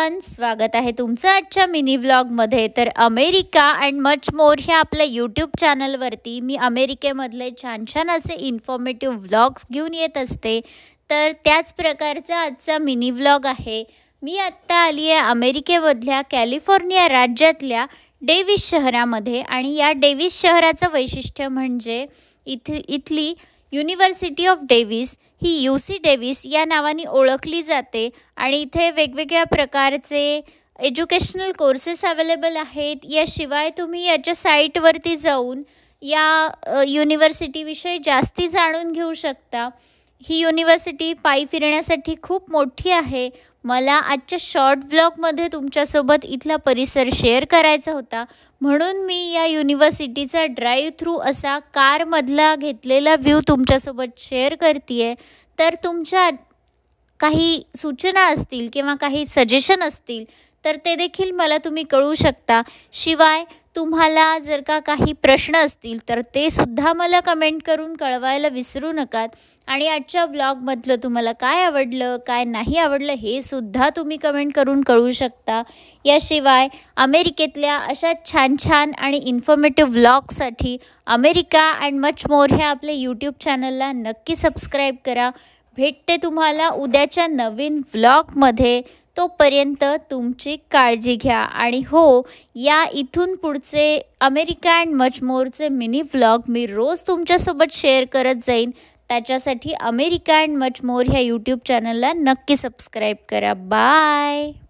Everyone, स्वागत आहे तुमचं आजच्या मिनी व्लॉगमध्ये। तर अमेरिका अँड मच मोर ह्या आपल्या यूट्यूब चॅनलवरती मी अमेरिकेमधले छान छान असे इन्फॉर्मेटिव्ह व्लॉग्स घेऊन येत असते। तर त्याच प्रकारचा आजचा मिनी व्लॉग आहे। मी आत्ता आली आहे अमेरिकेमधल्या कॅलिफोर्निया राज्यातल्या डेव्हिस शहरामध्ये आणि या डेव्हिस शहराचं वैशिष्ट्य म्हणजे इथली university of Davis he UC Davis या नावाने ओळखली जाते आणि इथे वेगवेगळ्या प्रकारचे एज्युकेशनल कोर्सेस अवेलेबल आहेत। याशिवाय तुम्ही याच्या साईटवरती जाऊन या युनिव्हर्सिटीविषयी जास्ती जाणून घेऊ शकता। ही युनिव्हर्सिटी पायी फिरण्यासाठी खूप मोठी आहे। मला आजच्या शॉर्ट व्लॉगमध्ये तुमच्यासोबत इथला परिसर शेअर करायचा होता, म्हणून मी या युनिव्हर्सिटीचा ड्राईव्ह थ्रू असा कारमधला घेतलेला व्ह्यू तुमच्यासोबत शेअर करते आहे। तर तुमच्या काही सूचना असतील किंवा काही सजेशन असतील तर ते देखील मला तुम्ही कळवू शकता। शिवाय तुम्हाला जर काही प्रश्न असतील तर ते सुद्धा मला कमेंट करून कळवायला विसरू नका। आणि आजच्या व्लॉगमधलं तुम्हाला काय आवडलं काय नाही आवडलं हे सुद्धा तुम्ही कमेंट करून कळवू शकता। याशिवाय अमेरिकेतल्या अशा छान छान आणि इन्फॉर्मेटिव्ह व्लॉगसाठी अमेरिका अँड मच मोर ह्या आपल्या यूट्यूब चॅनलला नक्की सबस्क्राईब करा। भेटते तुम्हाला उद्याच्या नवीन व्लॉगमध्ये। तोपर्यंत तुमची काळजी घ्या आणि हो, या इथून पुढचे अमेरिका अँड मच मोरचे मिनी व्लॉग मी रोज तुमच्यासोबत शेअर करत जाईन। त्याच्यासाठी अमेरिका अँड मच मोर ह्या यूट्यूब चॅनलला नक्की सबस्क्राईब करा। बाय।